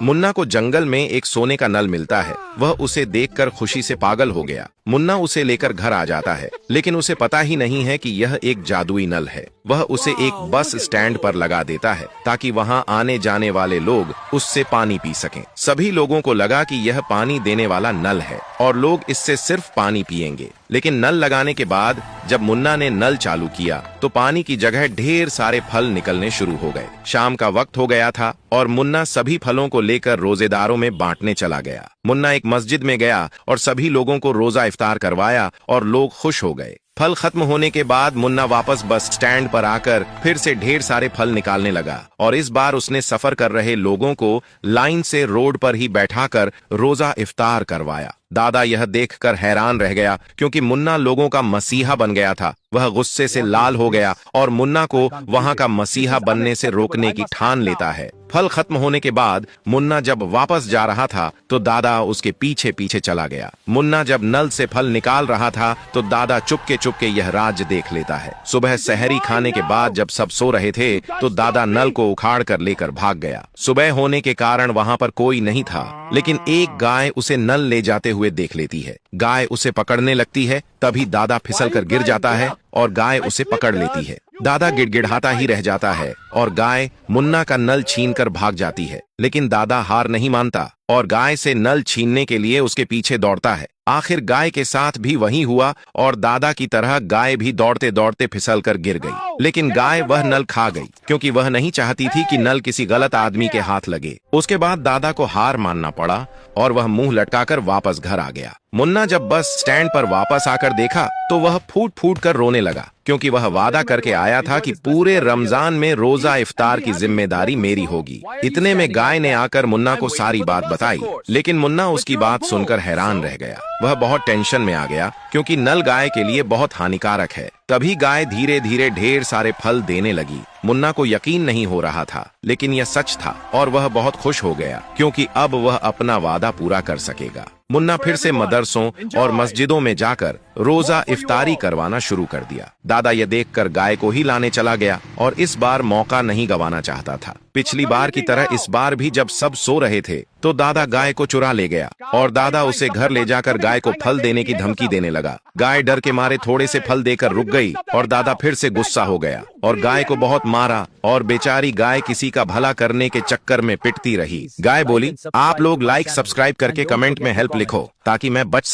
मुन्ना को जंगल में एक सोने का नल मिलता है। वह उसे देखकर खुशी से पागल हो गया। मुन्ना उसे लेकर घर आ जाता है, लेकिन उसे पता ही नहीं है कि यह एक जादुई नल है। वह उसे एक बस स्टैंड पर लगा देता है ताकि वहां आने जाने वाले लोग उससे पानी पी सकें। सभी लोगों को लगा कि यह पानी देने वाला नल है और लोग इससे सिर्फ पानी पिएंगे। लेकिन नल लगाने के बाद जब मुन्ना ने नल चालू किया तो पानी की जगह ढेर सारे फल निकलने शुरू हो गए। शाम का वक्त हो गया था और मुन्ना सभी फलों को लेकर रोजेदारों में बांटने चला गया। मुन्ना एक मस्जिद में गया और सभी लोगों को रोजा इफ्तार करवाया और लोग खुश हो गए। फल खत्म होने के बाद मुन्ना वापस बस स्टैंड पर आकर फिर से ढेर सारे फल निकालने लगा और इस बार उसने सफर कर रहे लोगों को लाइन से रोड पर ही बैठाकर रोजा इफ्तार करवाया। दादा यह देखकर हैरान रह गया क्योंकि मुन्ना लोगों का मसीहा बन गया था। वह गुस्से से लाल हो गया और मुन्ना को वहां का मसीहा बनने से रोकने की ठान लेता है। फल खत्म होने के बाद मुन्ना जब वापस जा रहा था तो दादा उसके पीछे पीछे चला गया। मुन्ना जब नल से फल निकाल रहा था तो दादा चुपके चुपके यह राज देख लेता है। सुबह सहरी खाने के बाद जब सब सो रहे थे तो दादा नल को उखाड़ कर लेकर भाग गया। सुबह होने के कारण वहां पर कोई नहीं था, लेकिन एक गाय उसे नल ले जाते हुए देख लेती है। गाय उसे पकड़ने लगती है, तभी दादा फिसल कर गिर जाता है और गाय उसे पकड़ लेती है। दादा गिड़गिड़ाता ही रह जाता है और गाय मुन्ना का नल छीनकर भाग जाती है। लेकिन दादा हार नहीं मानता और गाय से नल छीनने के लिए उसके पीछे दौड़ता है। आखिर गाय के साथ भी वही हुआ और दादा की तरह गाय भी दौड़ते दौड़ते फिसल कर गिर गई। लेकिन गाय वह नल खा गई क्योंकि वह नहीं चाहती थी कि नल किसी गलत आदमी के हाथ लगे। उसके बाद दादा को हार मानना पड़ा और वह मुंह लटकाकर वापस घर आ गया। मुन्ना जब बस स्टैंड पर वापस आकर देखा तो वह फूट फूट कर रोने लगा क्योंकि वह वादा करके आया था कि पूरे रमजान में रोजा इफ्तार की जिम्मेदारी मेरी होगी। इतने में गाय ने आकर मुन्ना को सारी बात बताई, लेकिन मुन्ना उसकी बात सुनकर हैरान रह गया। वह बहुत टेंशन में आ गया क्योंकि नल गाय के लिए बहुत हानिकारक है। तभी गाय धीरे धीरे ढेर सारे फल देने लगी। मुन्ना को यकीन नहीं हो रहा था, लेकिन यह सच था और वह बहुत खुश हो गया क्योंकि अब वह अपना वादा पूरा कर सकेगा। मुन्ना फिर से मदरसों और मस्जिदों में जाकर रोजा इफ्तारी करवाना शुरू कर दिया। दादा यह देखकर गाय को ही लाने चला गया और इस बार मौका नहीं गंवाना चाहता था। पिछली बार की तरह इस बार भी जब सब सो रहे थे तो दादा गाय को चुरा ले गया और दादा उसे घर ले जाकर गाय को फल देने की धमकी देने लगा। गाय डर के मारे थोड़े से फल देकर रुक गई और दादा फिर से गुस्सा हो गया और गाय को बहुत मारा और बेचारी गाय किसी का भला करने के चक्कर में पिटती रही। गाय बोली, आप लोग लाइक सब्सक्राइब करके कमेंट में हेल्प लिखो ताकि मैं बच